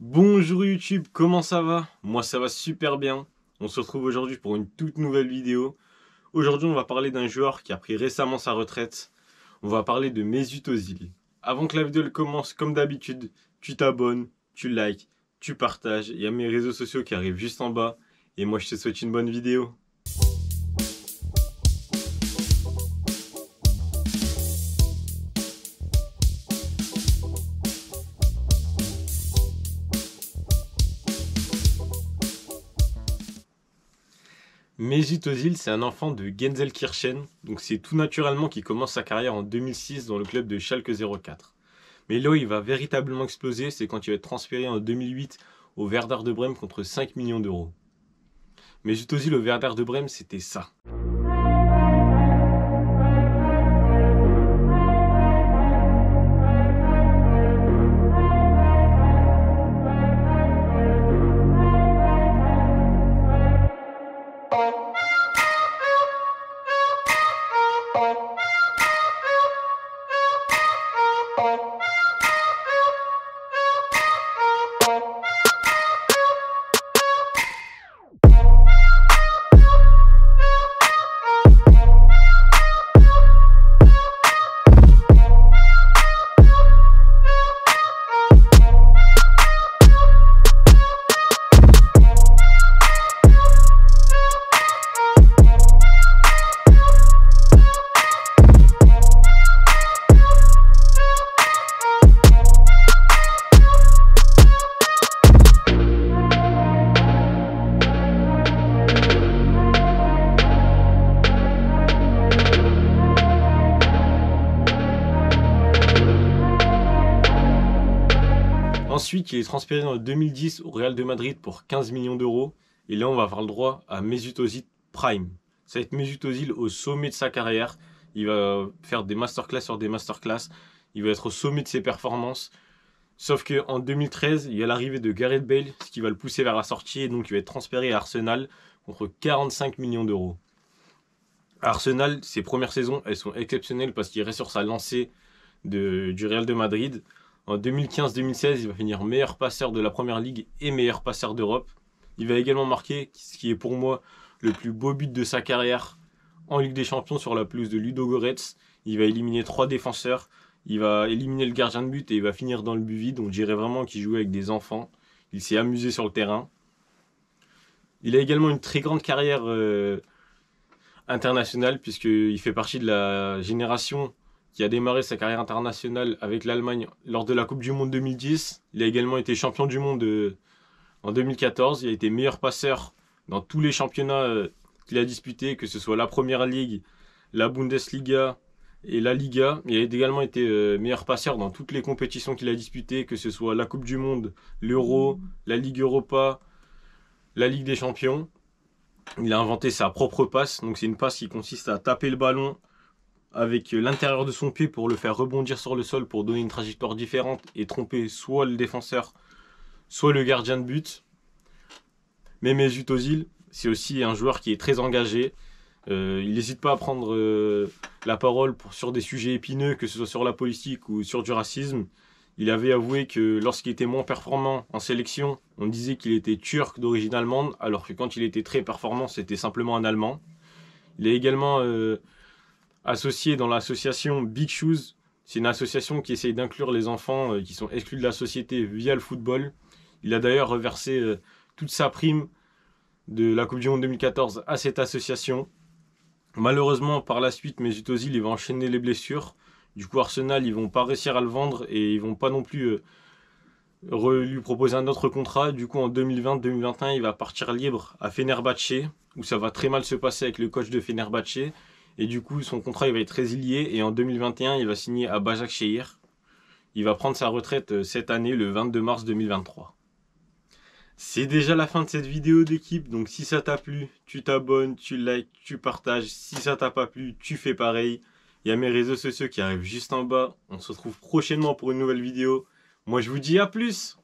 Bonjour YouTube, comment ça va? Moi ça va super bien. On se retrouve aujourd'hui pour une toute nouvelle vidéo. Aujourd'hui on va parler d'un joueur qui a pris récemment sa retraite. On va parler de Mesut Özil. Avant que la vidéo elle commence, comme d'habitude, tu t'abonnes, tu likes, tu partages. Il y a mes réseaux sociaux qui arrivent juste en bas. Et moi je te souhaite une bonne vidéo. Mesut Özil, c'est un enfant de Gelsenkirchen, donc c'est tout naturellement qu'il commence sa carrière en 2006 dans le club de Schalke 04. Mais là où il va véritablement exploser, c'est quand il va être transféré en 2008 au Werder de Brême contre 5 millions d'euros. Mesut Özil au Werder de Brême, c'était ça. Ensuite, il est transféré en 2010 au Real de Madrid pour 15 millions d'euros. Et là, on va avoir le droit à Mesut Özil Prime. Ça va être Mesut Özil au sommet de sa carrière. Il va faire des masterclass sur des masterclass. Il va être au sommet de ses performances. Sauf qu'en 2013, il y a l'arrivée de Gareth Bale, ce qui va le pousser vers la sortie. Et donc, il va être transféré à Arsenal contre 45 millions d'euros. Arsenal, ses premières saisons, elles sont exceptionnelles parce qu'il reste sur sa lancée du Real de Madrid. En 2015-2016, il va finir meilleur passeur de la Première Ligue et meilleur passeur d'Europe. Il va également marquer ce qui est pour moi le plus beau but de sa carrière en Ligue des Champions sur la pelouse de Ludogorets. Il va éliminer 3 défenseurs, il va éliminer le gardien de but et il va finir dans le but vide. On dirait vraiment qu'il jouait avec des enfants. Il s'est amusé sur le terrain. Il a également une très grande carrière internationale puisqu'il fait partie de la génération qui a démarré sa carrière internationale avec l'Allemagne lors de la Coupe du Monde 2010. Il a également été champion du monde en 2014. Il a été meilleur passeur dans tous les championnats qu'il a disputés, que ce soit la Première Ligue, la Bundesliga et la Liga. Il a également été meilleur passeur dans toutes les compétitions qu'il a disputées, que ce soit la Coupe du Monde, l'Euro, la Ligue Europa, la Ligue des Champions. Il a inventé sa propre passe. Donc c'est une passe qui consiste à taper le ballon avec l'intérieur de son pied pour le faire rebondir sur le sol pour donner une trajectoire différente et tromper soit le défenseur, soit le gardien de but. Mais Mesut Özil, c'est aussi un joueur qui est très engagé. Il n'hésite pas à prendre la parole sur des sujets épineux, que ce soit sur la politique ou sur du racisme. Il avait avoué que lorsqu'il était moins performant en sélection, on disait qu'il était turc d'origine allemande, alors que quand il était très performant, c'était simplement un Allemand. Il a également associé dans l'association Big Shoes. C'est une association qui essaye d'inclure les enfants qui sont exclus de la société via le football. Il a d'ailleurs reversé toute sa prime de la Coupe du Monde 2014 à cette association. Malheureusement, par la suite, Mesut Özil il va enchaîner les blessures. Du coup, Arsenal, ils vont pas réussir à le vendre et ils vont pas non plus lui proposer un autre contrat. Du coup, en 2020-2021, il va partir libre à Fenerbahçe, où ça va très mal se passer avec le coach de Fenerbahçe. Et du coup, son contrat il va être résilié et en 2021, il va signer à Başakşehir. Il va prendre sa retraite cette année, le 22 mars 2023. C'est déjà la fin de cette vidéo d'équipe, donc si ça t'a plu, tu t'abonnes, tu likes, tu partages. Si ça t'a pas plu, tu fais pareil. Il y a mes réseaux sociaux qui arrivent juste en bas. On se retrouve prochainement pour une nouvelle vidéo. Moi, je vous dis à plus!